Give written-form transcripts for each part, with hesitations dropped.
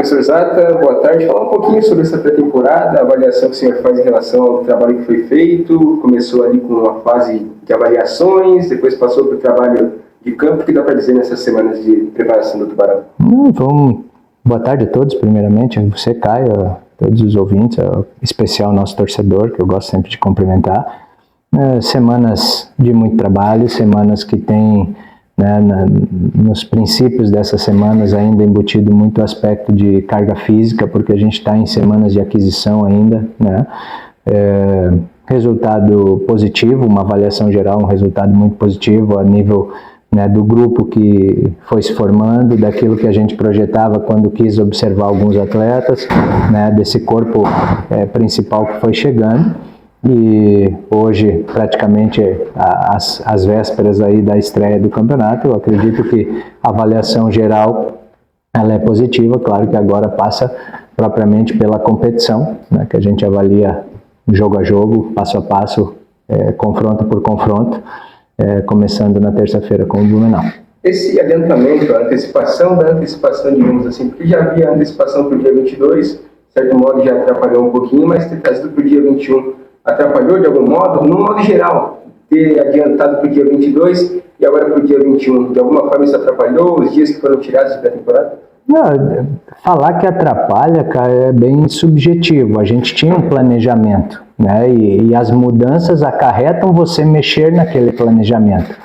professor Zata, boa tarde. Falar um pouquinho sobre essa pré-temporada, a avaliação que o senhor faz em relação ao trabalho que foi feito. Começou ali com uma fase de avaliações, depois passou para o trabalho de campo. O que dá para dizer nessas semanas de preparação do Tubarão? Boa tarde a todos, primeiramente, a você, Caio, a todos os ouvintes, em especial nosso torcedor, que eu gosto sempre de cumprimentar. Semanas de muito trabalho, semanas que tem, nos princípios dessas semanas ainda embutido muito aspecto de carga física, porque a gente está em semanas de aquisição ainda, resultado positivo, uma avaliação geral, um resultado muito positivo a nível do grupo que foi se formando, daquilo que a gente projetava quando quis observar alguns atletas, desse corpo principal que foi chegando. E hoje, praticamente às vésperas aí da estreia do campeonato, eu acredito que a avaliação geral ela é positiva. Claro que agora passa propriamente pela competição, que a gente avalia jogo a jogo, passo a passo, confronto por confronto, começando na terça-feira com o Blumenau. Esse adiantamento, a antecipação da antecipação, digamos assim, porque já havia antecipação para o dia 22, de certo modo já atrapalhou um pouquinho, mas ter trazido para o dia 21 atrapalhou de algum modo? No modo geral, ter adiantado para o dia 22 e agora para o dia 21, de alguma forma isso atrapalhou os dias que foram tirados da temporada? Falar que atrapalha, cara, é bem subjetivo. A gente tinha um planejamento, e as mudanças acarretam você mexer naquele planejamento.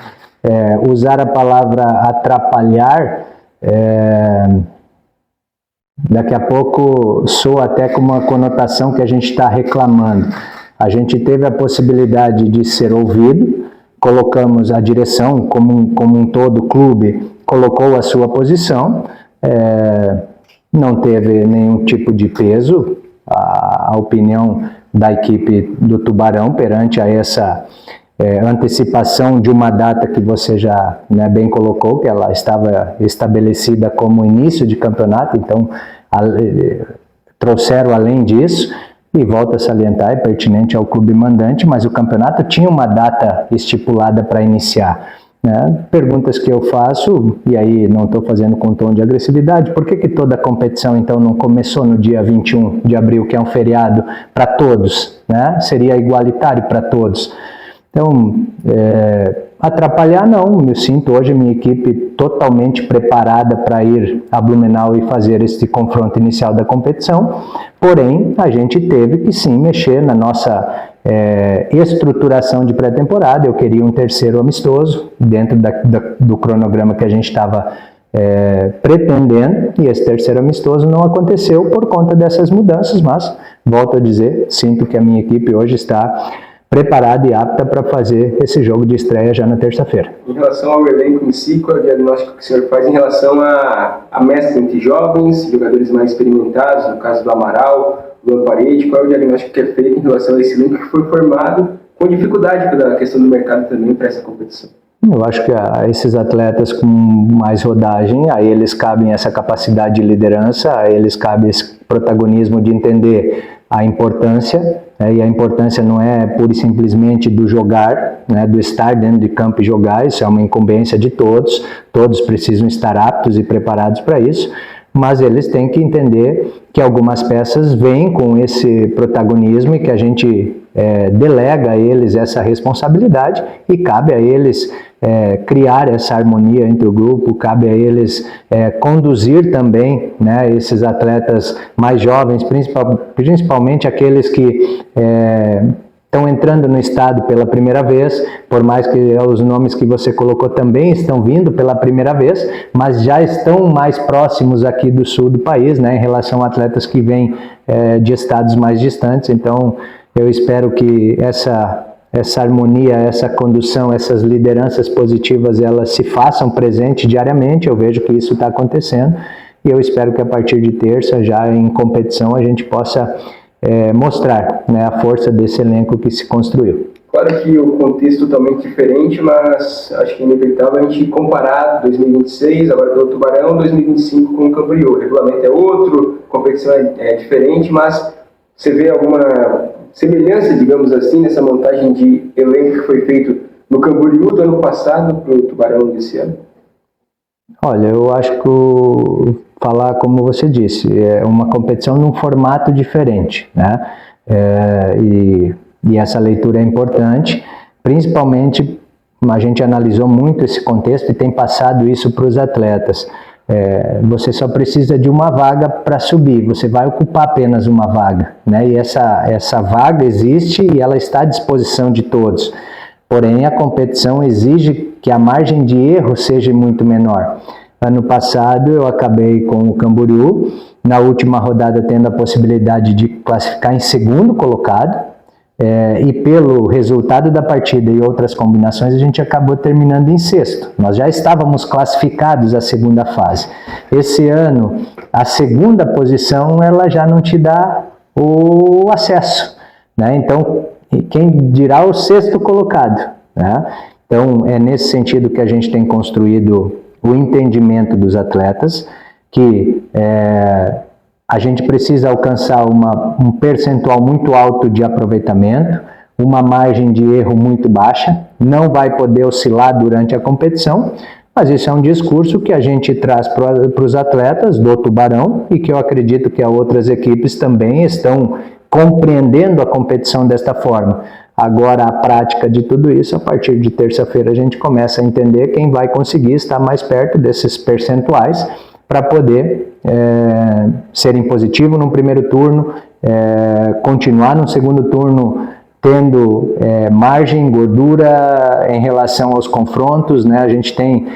Usar a palavra atrapalhar, daqui a pouco soa até com uma conotação que a gente está reclamando. A gente teve a possibilidade de ser ouvido, colocamos a direção, como um todo, o clube colocou a sua posição, não teve nenhum tipo de peso a opinião da equipe do Tubarão perante a essa antecipação de uma data que você já bem colocou, que ela estava estabelecida como início de campeonato, então trouxeram além disso. E volto a salientar, é pertinente ao clube mandante, mas o campeonato tinha uma data estipulada para iniciar. Perguntas que eu faço, e aí não estou fazendo com tom de agressividade, por que toda a competição então não começou no dia 21 de abril, que é um feriado para todos? Seria igualitário para todos. Então, atrapalhar não, eu sinto hoje minha equipe totalmente preparada para ir a Blumenau e fazer esse confronto inicial da competição, porém a gente teve que sim mexer na nossa estruturação de pré-temporada. Eu queria um terceiro amistoso dentro do cronograma que a gente estava pretendendo, e esse terceiro amistoso não aconteceu por conta dessas mudanças, mas volto a dizer, sinto que a minha equipe hoje está preparada e apta para fazer esse jogo de estreia já na terça-feira. Em relação ao elenco em si, qual é o diagnóstico que o senhor faz em relação à mescla entre jovens, jogadores mais experimentados, no caso do Amaral, do Parede, qual é o diagnóstico que é feito em relação a esse elenco que foi formado com dificuldade pela questão do mercado também para essa competição? Eu acho que a esses atletas com mais rodagem, a eles cabem essa capacidade de liderança, a eles cabe esse protagonismo de entender a importância, e a importância não é pura e simplesmente do jogar, do estar dentro de campo e jogar. Isso é uma incumbência de todos precisam estar aptos e preparados para isso, mas eles têm que entender que algumas peças vêm com esse protagonismo e que a gente delega a eles essa responsabilidade, e cabe a eles criar essa harmonia entre o grupo, cabe a eles conduzir também esses atletas mais jovens, principalmente aqueles que estão entrando no estado pela primeira vez, por mais que os nomes que você colocou também estão vindo pela primeira vez, mas já estão mais próximos aqui do sul do país, em relação a atletas que vêm de estados mais distantes. Então, eu espero que essa harmonia, essa condução, essas lideranças positivas, elas se façam presente diariamente. Eu vejo que isso está acontecendo, e eu espero que a partir de terça, já em competição, a gente possa mostrar a força desse elenco que se construiu. Claro que o contexto é totalmente diferente, mas acho que é inevitável a gente comparar 2026, agora pelo Tubarão, 2025 com o Camboriú. O regulamento é outro, a competição é diferente, mas você vê alguma semelhança, digamos assim, nessa montagem de elenco que foi feito no Camboriú do ano passado para o Tubarão desse ano? Olha, eu acho que falar, como você disse, é uma competição num formato diferente, né? E essa leitura é importante, principalmente a gente analisou muito esse contexto e tem passado isso para os atletas. Você só precisa de uma vaga para subir, você vai ocupar apenas uma vaga, né? E essa vaga existe e ela está à disposição de todos. Porém, a competição exige que a margem de erro seja muito menor. Ano passado eu acabei com o Camboriú, na última rodada tendo a possibilidade de classificar em segundo colocado, e pelo resultado da partida e outras combinações a gente acabou terminando em sexto. Nós já estávamos classificados à segunda fase. Esse ano, a segunda posição ela já não te dá o acesso, né? Então, quem dirá o sexto colocado, né? Então, é nesse sentido que a gente tem construído o entendimento dos atletas, que a gente precisa alcançar um percentual muito alto de aproveitamento, uma margem de erro muito baixa, não vai poder oscilar durante a competição, mas isso é um discurso que a gente traz para os atletas do Tubarão e que eu acredito que as outras equipes também estão compreendendo a competição desta forma. Agora, a prática de tudo isso, a partir de terça-feira, a gente começa a entender quem vai conseguir estar mais perto desses percentuais para poder ser impositivo no primeiro turno, continuar no segundo turno tendo margem, gordura em relação aos confrontos, né? A gente tem,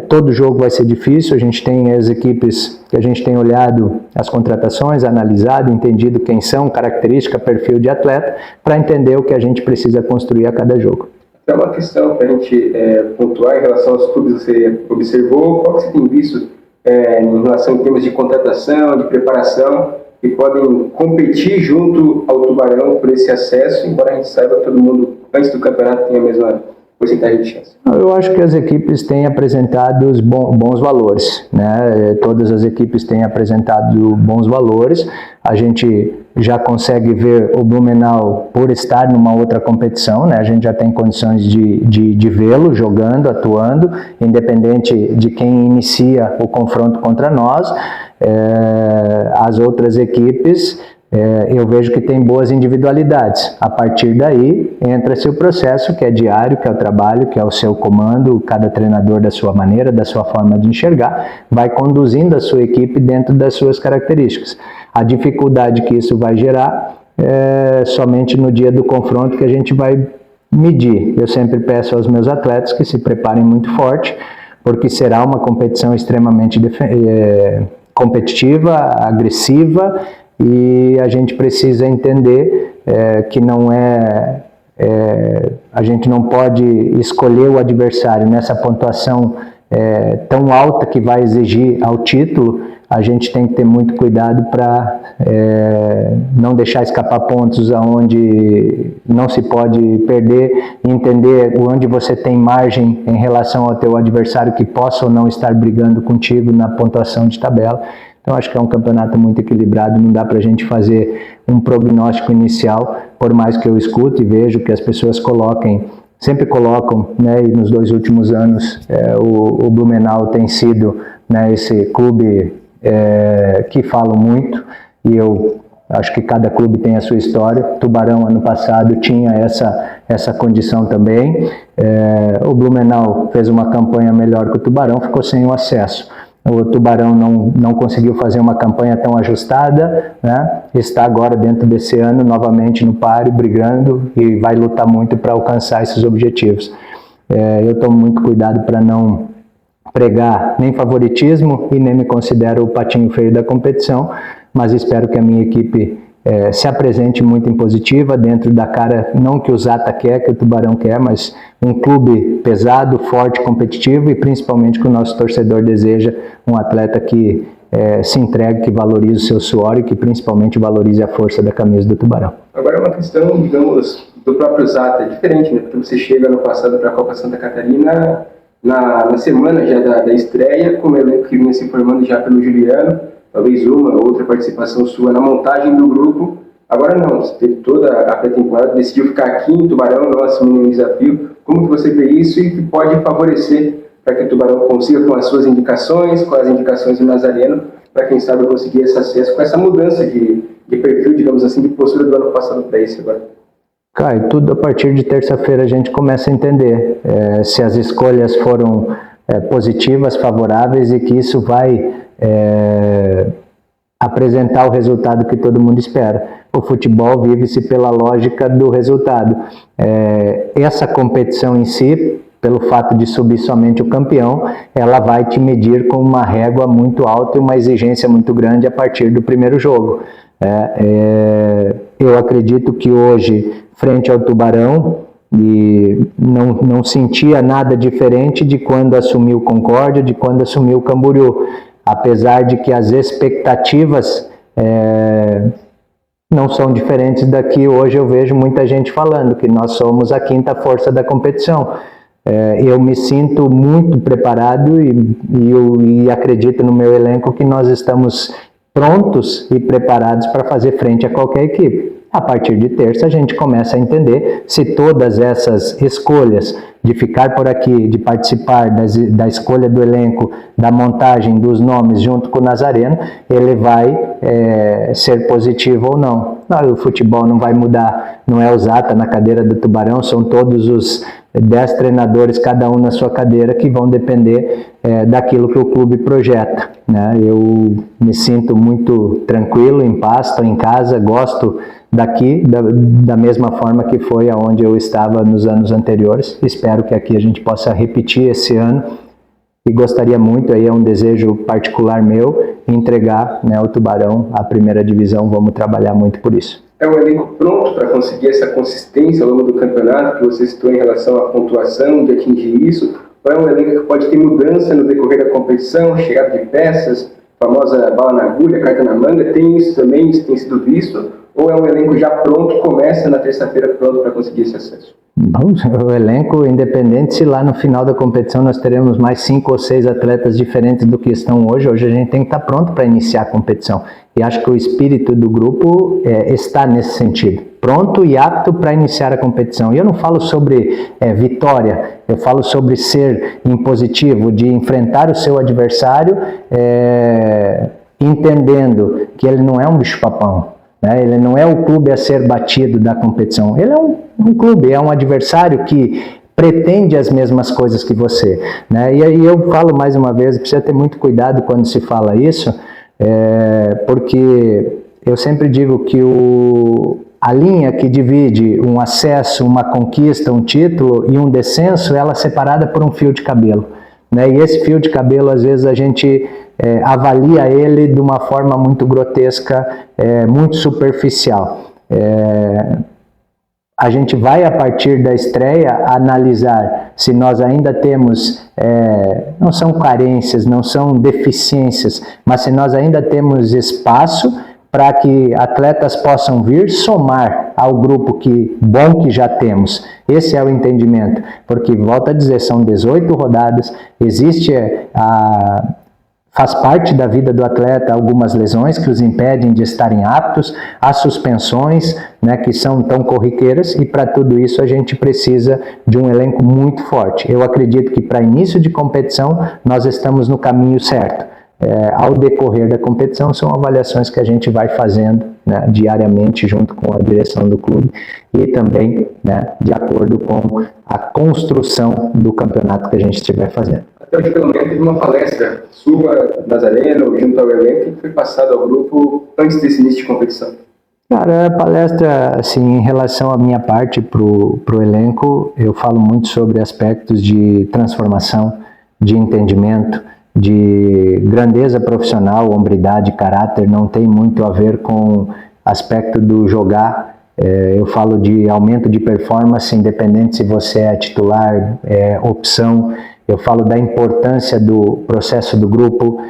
todo jogo vai ser difícil, a gente tem as equipes que a gente tem olhado as contratações, analisado, entendido quem são, característica, perfil de atleta, para entender o que a gente precisa construir a cada jogo. É uma questão para a gente pontuar em relação aos clubes que você observou, qual que você tem visto em relação em termos de contratação, de preparação, que podem competir junto ao Tubarão por esse acesso, embora a gente saiba que todo mundo, antes do campeonato, tem a mesma porcentagem de chance. Eu acho que as equipes têm apresentado bons valores, né? Todas as equipes têm apresentado bons valores. A gente já consegue ver o Blumenau por estar numa outra competição, né? A gente já tem condições de vê-lo jogando, atuando, independente de quem inicia o confronto contra nós. As outras equipes, eu vejo que tem boas individualidades. A partir daí, entra-se o processo que é diário, que é o trabalho, que é o seu comando, cada treinador da sua maneira, da sua forma de enxergar, vai conduzindo a sua equipe dentro das suas características. A dificuldade que isso vai gerar é somente no dia do confronto que a gente vai medir. Eu sempre peço aos meus atletas que se preparem muito forte, porque será uma competição extremamente competitiva, agressiva, e a gente precisa entender que não a gente não pode escolher o adversário nessa pontuação tão alta que vai exigir ao título. A gente tem que ter muito cuidado para não deixar escapar pontos aonde não se pode perder, entender onde você tem margem em relação ao teu adversário que possa ou não estar brigando contigo na pontuação de tabela. Então, acho que é um campeonato muito equilibrado, não dá para a gente fazer um prognóstico inicial, por mais que eu escute e vejo que as pessoas sempre colocam, né, e nos 2 últimos anos o Blumenau tem sido, né, esse clube que fala muito, e eu acho que cada clube tem a sua história. Tubarão, ano passado, tinha essa condição também. O Blumenau fez uma campanha melhor que o Tubarão, ficou sem o acesso. O Tubarão não conseguiu fazer uma campanha tão ajustada, né? Está agora dentro desse ano novamente no páreo, brigando, e vai lutar muito para alcançar esses objetivos. Eu tomo muito cuidado para não pregar nem favoritismo e nem me considero o patinho feio da competição, mas espero que a minha equipe se apresente muito em positiva, dentro da cara, não que o Zata quer, que o Tubarão quer, mas um clube pesado, forte, competitivo, e principalmente que o nosso torcedor deseja um atleta que se entregue, que valorize o seu suor e que principalmente valorize a força da camisa do Tubarão. Agora é uma questão, digamos, do próprio Zata, é diferente, né? Porque você chega no passado para a Copa Santa Catarina na semana já da estreia, com o elenco que vinha se formando já pelo Juliano, talvez uma ou outra participação sua na montagem do grupo. Agora não, você teve toda a pré-temporada, decidiu ficar aqui em Tubarão, não assumindo um desafio. Como que você vê isso e que pode favorecer para que o Tubarão consiga, com as suas indicações, com as indicações do Nazareno, para quem sabe conseguir esse acesso com essa mudança de perfil, digamos assim, de postura do ano passado para esse agora? Caio, tudo a partir de terça-feira a gente começa a entender se as escolhas foram positivas, favoráveis, e que isso vai apresentar o resultado que todo mundo espera. O futebol vive-se pela lógica do resultado. Essa competição em si, pelo fato de subir somente o campeão, ela vai te medir com uma régua muito alta e uma exigência muito grande a partir do primeiro jogo. Eu acredito que hoje, frente ao Tubarão, e não sentia nada diferente de quando assumiu o Concórdia, de quando assumiu o Camboriú, apesar de que as expectativas não são diferentes da que hoje eu vejo muita gente falando, que nós somos a quinta força da competição. Eu me sinto muito preparado e acredito no meu elenco que nós estamos prontos e preparados para fazer frente a qualquer equipe. A partir de terça a gente começa a entender se todas essas escolhas de ficar por aqui, de participar da escolha do elenco, da montagem dos nomes junto com o Nazareno, ele vai ser positivo ou não. O futebol não vai mudar, não é o Zata na cadeira do Tubarão, são todos os 10 treinadores, cada um na sua cadeira, que vão depender daquilo que o clube projeta, né? Eu me sinto muito tranquilo, em paz, estou em casa, gosto daqui, da mesma forma que foi aonde eu estava nos anos anteriores. Espero que aqui a gente possa repetir esse ano e gostaria muito, aí é um desejo particular meu, entregar, né, o Tubarão à primeira divisão. Vamos trabalhar muito por isso. É um elenco pronto para conseguir essa consistência ao longo do campeonato que você citou em relação à pontuação, de atingir isso? Ou é um elenco que pode ter mudança no decorrer da competição, chegada de peças, famosa bala na agulha, carta na manga? Tem isso também, isso tem sido visto? Ou é um elenco já pronto, começa na terça-feira pronto para conseguir esse acesso? Bom, o elenco, independente se lá no final da competição nós teremos mais 5 ou 6 atletas diferentes do que estão hoje, a gente tem que estar pronto para iniciar a competição. E acho que o espírito do grupo está nesse sentido, pronto e apto para iniciar a competição. E eu não falo sobre vitória, eu falo sobre ser impositivo, de enfrentar o seu adversário entendendo que ele não é um bicho-papão. Ele não é o clube a ser batido da competição, ele é um clube, é um adversário que pretende as mesmas coisas que você, né? E aí eu falo mais uma vez, precisa ter muito cuidado quando se fala isso, porque eu sempre digo que a linha que divide um acesso, uma conquista, um título e um descenso, ela é separada por um fio de cabelo, né? E esse fio de cabelo, às vezes, a gente avalia ele de uma forma muito grotesca, muito superficial. A gente vai, a partir da estreia, analisar se nós ainda temos, não são carências, não são deficiências, mas se nós ainda temos espaço para que atletas possam vir somar ao grupo bom que já temos. Esse é o entendimento, porque, volto a dizer, são 18 rodadas, existe faz parte da vida do atleta algumas lesões que os impedem de estarem aptos, as suspensões, né, que são tão corriqueiras, e para tudo isso a gente precisa de um elenco muito forte. Eu acredito que para início de competição nós estamos no caminho certo. Ao decorrer da competição são avaliações que a gente vai fazendo, né, diariamente junto com a direção do clube e também, né, de acordo com a construção do campeonato que a gente estiver fazendo. Até hoje, pelo menos, teve uma palestra sua, Nazareno, junto ao elenco, que foi passada ao grupo antes desse início de competição. Cara, a palestra, assim, em relação à minha parte pro elenco, eu falo muito sobre aspectos de transformação, de entendimento, de grandeza profissional, hombridade, caráter. Não tem muito a ver com aspecto do jogar. Eu falo de aumento de performance, independente se você é titular, opção. Eu falo da importância do processo do grupo,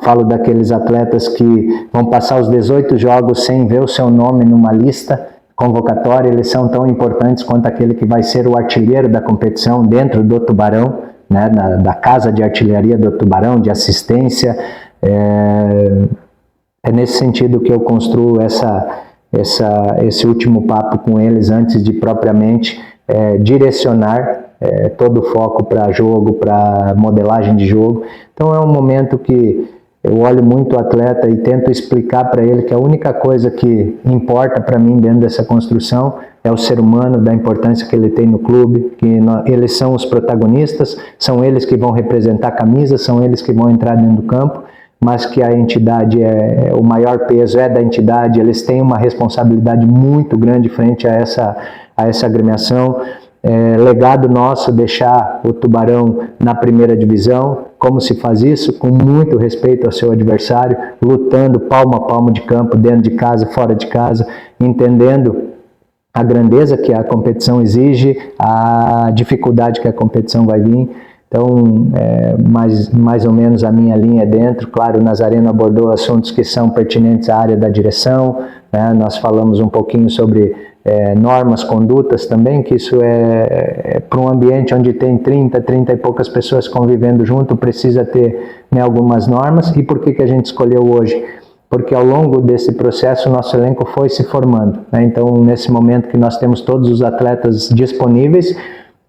falo daqueles atletas que vão passar os 18 jogos sem ver o seu nome numa lista convocatória. Eles são tão importantes quanto aquele que vai ser o artilheiro da competição dentro do Tubarão, né, da casa de artilharia do Tubarão, de assistência. É nesse sentido que eu construo esse último papo com eles antes de propriamente direcionar todo o foco para jogo, para modelagem de jogo. Então é um momento que eu olho muito o atleta e tento explicar para ele que a única coisa que importa para mim dentro dessa construção é o ser humano, da importância que ele tem no clube, que eles são os protagonistas, são eles que vão representar a camisa, são eles que vão entrar dentro do campo, mas que a entidade, o maior peso é da entidade, eles têm uma responsabilidade muito grande frente a essa agremiação. Legado nosso deixar o Tubarão na primeira divisão. Como se faz isso? Com muito respeito ao seu adversário, lutando palmo a palmo de campo, dentro de casa, fora de casa, entendendo a grandeza que a competição exige, a dificuldade que a competição vai vir. Então, mais ou menos a minha linha é dentro. Claro, o Nazareno abordou assuntos que são pertinentes à área da direção, né? Nós falamos um pouquinho sobre normas, condutas também, que isso para um ambiente onde tem 30 e poucas pessoas convivendo junto, precisa ter, né, algumas normas. E por que a gente escolheu hoje? Porque ao longo desse processo o nosso elenco foi se formando, né? Então, nesse momento que nós temos todos os atletas disponíveis,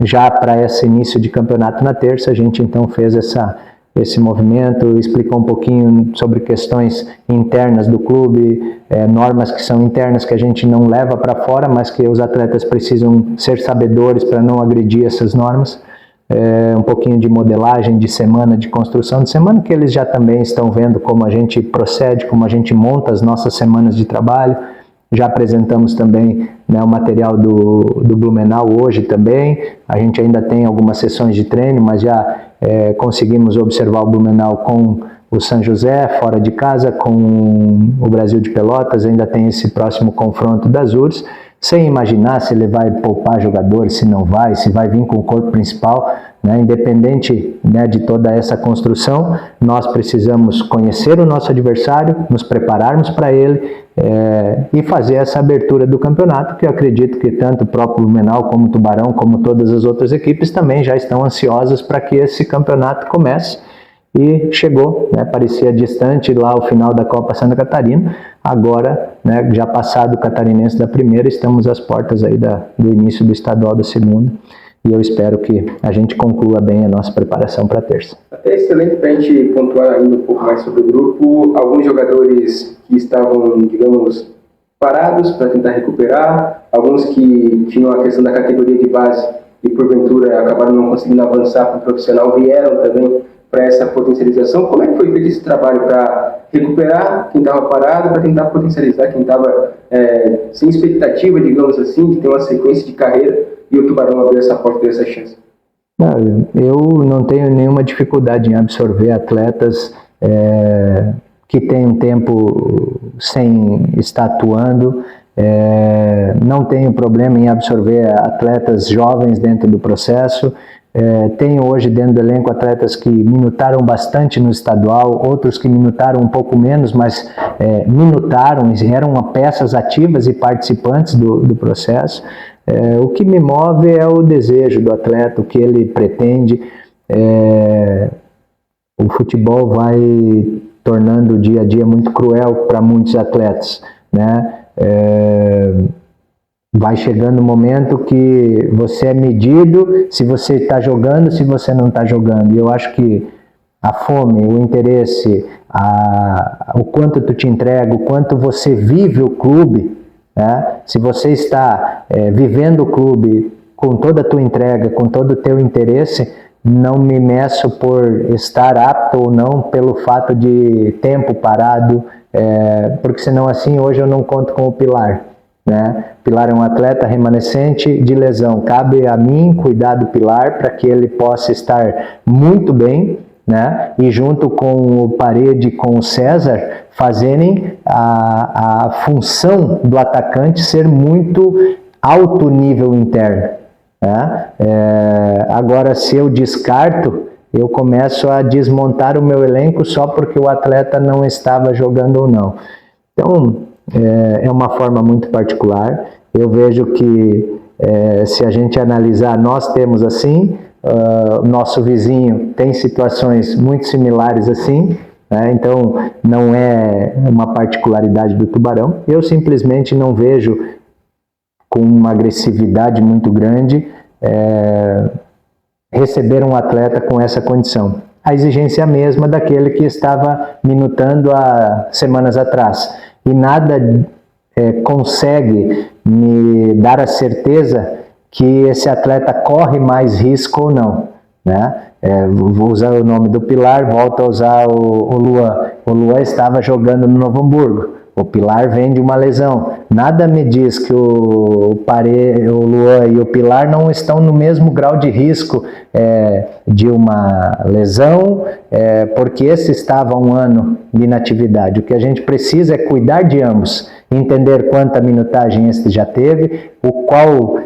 já para esse início de campeonato na terça, a gente então fez esse movimento, explicou um pouquinho sobre questões internas do clube, normas que são internas que a gente não leva para fora, mas que os atletas precisam ser sabedores para não agredir essas normas. Um pouquinho de modelagem de semana, de construção de semana, que eles já também estão vendo como a gente procede, como a gente monta as nossas semanas de trabalho. Já apresentamos também, né, o material do Blumenau hoje também. A gente ainda tem algumas sessões de treino, mas já conseguimos observar o Blumenau com o São José, fora de casa, com o Brasil de Pelotas. Ainda tem esse próximo confronto das URSS, sem imaginar se ele vai poupar jogadores, se não vai, se vai vir com o corpo principal, né? Independente, né, de toda essa construção, nós precisamos conhecer o nosso adversário, nos prepararmos para ele e fazer essa abertura do campeonato, que eu acredito que tanto o próprio Blumenau, como o Tubarão, como todas as outras equipes também já estão ansiosas para que esse campeonato comece. E chegou, né, parecia distante lá o final da Copa Santa Catarina. Agora, né, já passado o catarinense da primeira, estamos às portas aí do início do estadual da segunda, e eu espero que a gente conclua bem a nossa preparação para a terça. Até excelente para a gente pontuar ainda um pouco mais sobre o grupo, alguns jogadores que estavam, digamos, parados para tentar recuperar, alguns que tinham a questão da categoria de base e porventura acabaram não conseguindo avançar para o profissional, vieram também para essa potencialização. Como é que foi feito esse trabalho para recuperar quem estava parado, para tentar potencializar quem estava sem expectativa, digamos assim, de ter uma sequência de carreira, e o Tubarão abriu essa porta, deu essa chance? Eu não tenho nenhuma dificuldade em absorver atletas que têm um tempo sem estar atuando. Não tenho problema em absorver atletas jovens dentro do processo. Tenho hoje dentro do elenco atletas que minutaram bastante no estadual, outros que minutaram um pouco menos, mas minutaram, eram peças ativas e participantes do processo. O que me move é o desejo do atleta, o que ele pretende. O futebol vai tornando o dia a dia muito cruel para muitos atletas, né? Vai chegando um momento que você é medido se você está jogando, se você não está jogando. E eu acho que a fome, o interesse, o quanto tu te entrega, o quanto você vive o clube, né? Se você está vivendo o clube com toda a tua entrega, com todo o teu interesse, não me meço por estar apto ou não pelo fato de tempo parado, porque senão assim hoje eu não conto com o Pilar. Né? Pilar é um atleta remanescente de lesão. Cabe a mim cuidar do Pilar para que ele possa estar muito bem, né? E junto com o Parede, com o César, fazerem a função do atacante ser muito alto nível interno. Né? Agora, se eu descarto, eu começo a desmontar o meu elenco só porque o atleta não estava jogando ou não. Então, é uma forma muito particular. Eu vejo que se a gente analisar, nós temos assim, nosso vizinho tem situações muito similares assim, né? Então não é uma particularidade do Tubarão. Eu simplesmente não vejo com uma agressividade muito grande receber um atleta com essa condição. A exigência é a mesma daquele que estava minutando há semanas atrás. E nada consegue me dar a certeza que esse atleta corre mais risco ou não, né? Vou usar o nome do Pilar, volto a usar o Luan. O Luan estava jogando no Novo Hamburgo. O Pilar vem de uma lesão. Nada me diz que o Luan e o Pilar não estão no mesmo grau de risco de uma lesão, porque esse estava um ano de inatividade. O que a gente precisa é cuidar de ambos, entender quanta minutagem este já teve, o qual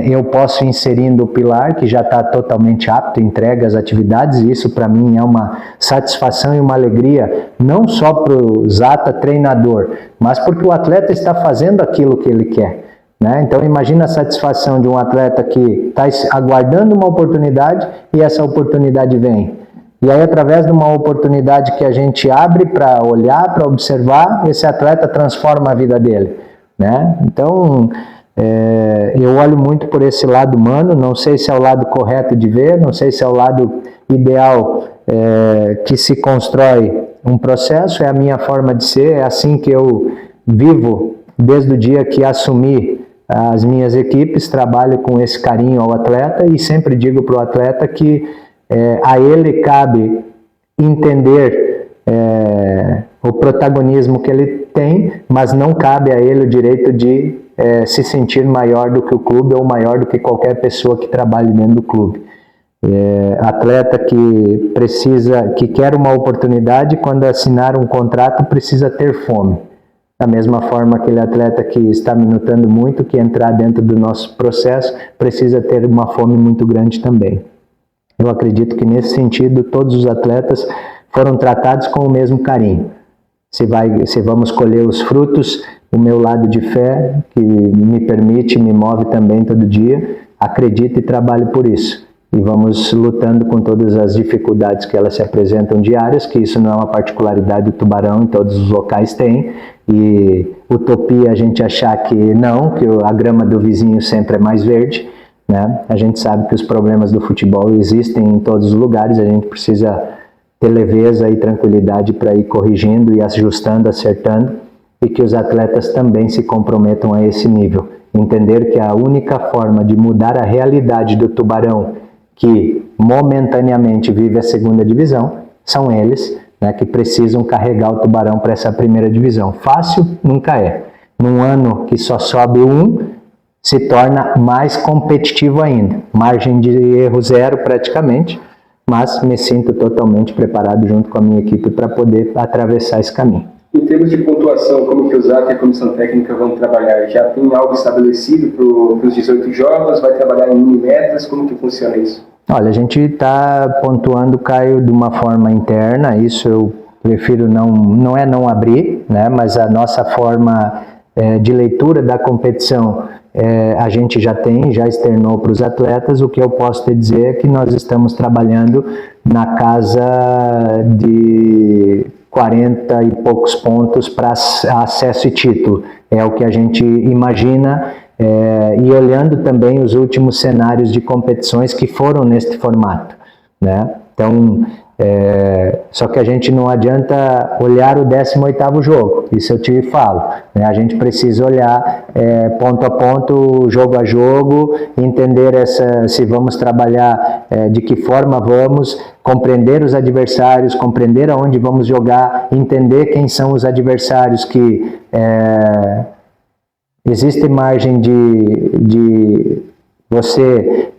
eu posso ir inserindo o Pilar, que já está totalmente apto, entrega as atividades, e isso para mim é uma satisfação e uma alegria, não só para o Zata, treinador, mas porque o atleta está fazendo aquilo que ele quer, né? Então imagina a satisfação de um atleta que está aguardando uma oportunidade e essa oportunidade vem. E aí, através de uma oportunidade que a gente abre para olhar, para observar, esse atleta transforma a vida dele, né? Então, eu olho muito por esse lado humano, não sei se é o lado correto de ver, não sei se é o lado ideal que se constrói um processo, é a minha forma de ser, é assim que eu vivo desde o dia que assumi as minhas equipes, trabalho com esse carinho ao atleta e sempre digo para o atleta que a ele cabe entender o protagonismo que ele tem, mas não cabe a ele o direito de se sentir maior do que o clube ou maior do que qualquer pessoa que trabalhe dentro do clube. Atleta que quer uma oportunidade, quando assinar um contrato, precisa ter fome. Da mesma forma, aquele atleta que está minutando muito, que entrar dentro do nosso processo, precisa ter uma fome muito grande também. Eu acredito que nesse sentido todos os atletas foram tratados com o mesmo carinho. Se vamos colher os frutos, o meu lado de fé, que me permite, me move também todo dia, acredito e trabalho por isso. E vamos lutando com todas as dificuldades que elas se apresentam diárias, que isso não é uma particularidade do Tubarão, em todos os locais tem. E utopia a gente achar que não, que a grama do vizinho sempre é mais verde, né? A gente sabe que os problemas do futebol existem em todos os lugares, a gente precisa ter leveza e tranquilidade para ir corrigindo e ajustando, acertando, e que os atletas também se comprometam a esse nível. Entender que a única forma de mudar a realidade do Tubarão, que momentaneamente vive a segunda divisão, são eles, né, que precisam carregar o Tubarão para essa primeira divisão. Fácil nunca é. Num ano que só sobe um, se torna mais competitivo ainda. Margem de erro zero praticamente, mas me sinto totalmente preparado junto com a minha equipe para poder atravessar esse caminho. Em termos de pontuação, como que o Zata e a comissão técnica vão trabalhar? Já tem algo estabelecido para os 18 jogos? Vai trabalhar em mini-metas? Como que funciona isso? Olha, a gente está pontuando, Caio, de uma forma interna, isso eu prefiro não abrir, né? Mas a nossa forma de leitura da competição a gente já externou para os atletas. O que eu posso te dizer é que nós estamos trabalhando na casa de 40 e poucos pontos para acesso e título. É o que a gente imagina, e olhando também os últimos cenários de competições que foram neste formato, né? Então, só que a gente não adianta olhar o 18º jogo, isso eu te falo, né? A gente precisa olhar ponto a ponto, jogo a jogo, entender se vamos trabalhar, de que forma vamos, compreender os adversários, compreender aonde vamos jogar, entender quem são os adversários que existe margem de você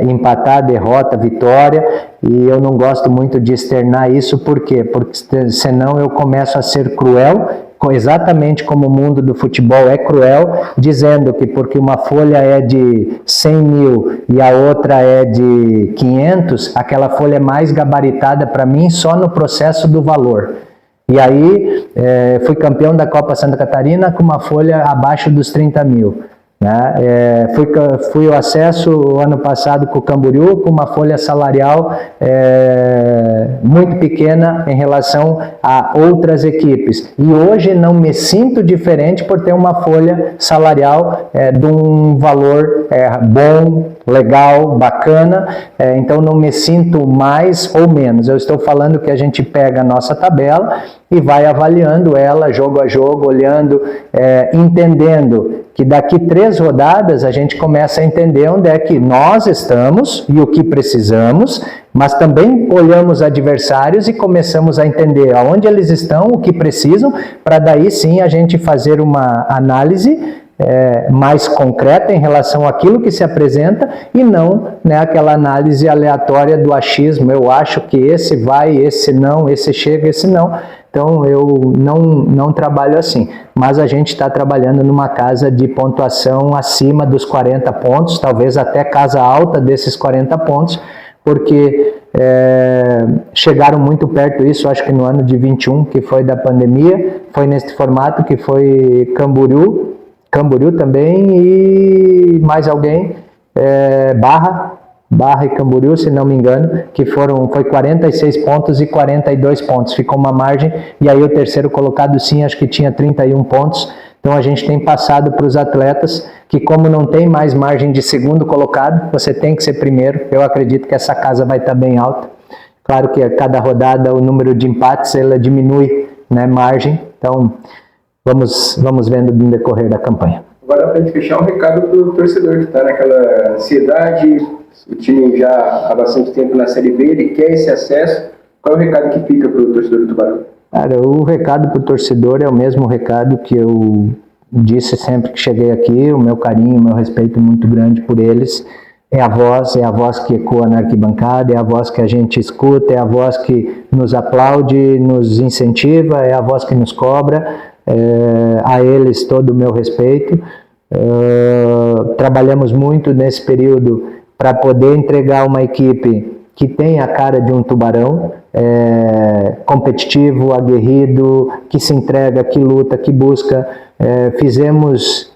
empatar, derrota, vitória, e eu não gosto muito de externar isso. Por quê? Porque senão eu começo a ser cruel, exatamente como o mundo do futebol é cruel, dizendo que porque uma folha é de 100 mil e a outra é de 500, aquela folha é mais gabaritada para mim só no processo do valor. E aí, fui campeão da Copa Santa Catarina com uma folha abaixo dos 30 mil. Né? Fui o acesso ano passado com o Camboriú com uma folha salarial muito pequena em relação a outras equipes. E hoje não me sinto diferente por ter uma folha salarial de um valor bom, legal, bacana, então não me sinto mais ou menos. Eu estou falando que a gente pega a nossa tabela e vai avaliando ela jogo a jogo, olhando, entendendo que daqui 3 rodadas a gente começa a entender onde é que nós estamos e o que precisamos, mas também olhamos adversários e começamos a entender aonde eles estão, o que precisam, para daí sim a gente fazer uma análise mais concreta em relação àquilo que se apresenta e não, né, aquela análise aleatória do achismo. Eu acho que esse vai, esse não, esse chega, esse não. Então eu não trabalho assim, mas a gente está trabalhando numa casa de pontuação acima dos 40 pontos, talvez até casa alta desses 40 pontos, porque chegaram muito perto isso, acho que no ano de 21, que foi da pandemia, foi nesse formato que foi Camboriú também e mais alguém, Barra e Camboriú, se não me engano, que foi 46 pontos e 42 pontos, ficou uma margem, e aí o terceiro colocado sim, acho que tinha 31 pontos, então a gente tem passado para os atletas que como não tem mais margem de segundo colocado, você tem que ser primeiro. Eu acredito que essa casa vai estar bem alta, claro que a cada rodada o número de empates ela diminui, né, margem, então vamos vendo no decorrer da campanha. Agora, para a gente fechar, um recado para o torcedor que está naquela ansiedade, o time já há bastante tempo na Série B, ele quer esse acesso. Qual é o recado que fica para o torcedor do Tubarão? Cara, o recado para o torcedor é o mesmo recado que eu disse sempre que cheguei aqui, o meu carinho, o meu respeito muito grande por eles. É a voz que ecoa na arquibancada, é a voz que a gente escuta, é a voz que nos aplaude, nos incentiva, é a voz que nos cobra. A eles todo o meu respeito. Trabalhamos muito nesse período para poder entregar uma equipe que tem a cara de um Tubarão, competitivo, aguerrido, que se entrega, que luta, que busca. Fizemos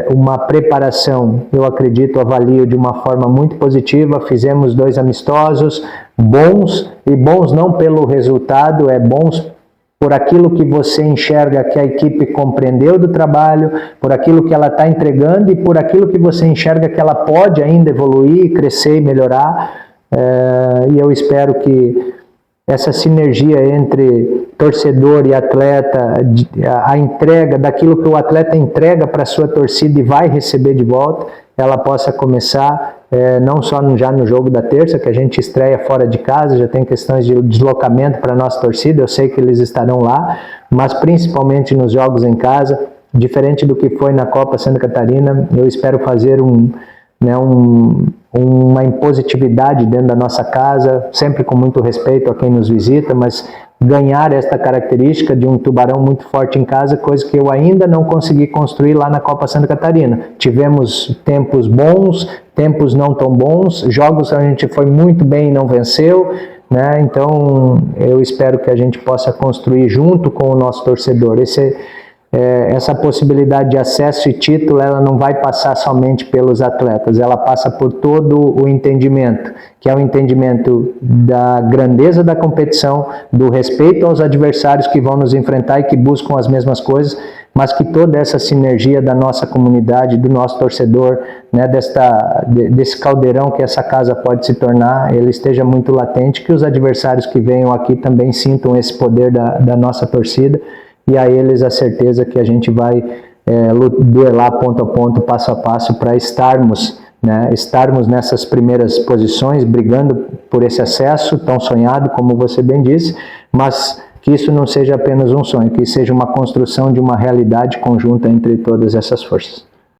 uma preparação, eu acredito, avalio de uma forma muito positiva. Fizemos 2 amistosos bons, e bons não pelo resultado, bons por aquilo que você enxerga que a equipe compreendeu do trabalho, por aquilo que ela está entregando e por aquilo que você enxerga que ela pode ainda evoluir, crescer e melhorar. E eu espero que essa sinergia entre torcedor e atleta, a entrega daquilo que o atleta entrega para a sua torcida e vai receber de volta, ela possa começar não só já no jogo da terça, que a gente estreia fora de casa, já tem questões de deslocamento para a nossa torcida, eu sei que eles estarão lá, mas principalmente nos jogos em casa, diferente do que foi na Copa Santa Catarina. Eu espero fazer uma impositividade dentro da nossa casa, sempre com muito respeito a quem nos visita, mas ganhar esta característica de um Tubarão muito forte em casa, coisa que eu ainda não consegui construir lá na Copa Santa Catarina. Tivemos tempos bons, tempos não tão bons, jogos que a gente foi muito bem e não venceu, né? Então eu espero que a gente possa construir junto com o nosso torcedor. Essa possibilidade de acesso e título, ela não vai passar somente pelos atletas, ela passa por todo o entendimento, que é o entendimento da grandeza da competição, do respeito aos adversários que vão nos enfrentar e que buscam as mesmas coisas, mas que toda essa sinergia da nossa comunidade, do nosso torcedor, né, desse caldeirão que essa casa pode se tornar, ele esteja muito latente, que os adversários que venham aqui também sintam esse poder da nossa torcida, e a eles a certeza que a gente vai duelar ponto a ponto, passo a passo, para estarmos nessas primeiras posições, brigando por esse acesso tão sonhado, como você bem disse, mas que isso não seja apenas um sonho, que seja uma construção de uma realidade conjunta entre todas essas forças.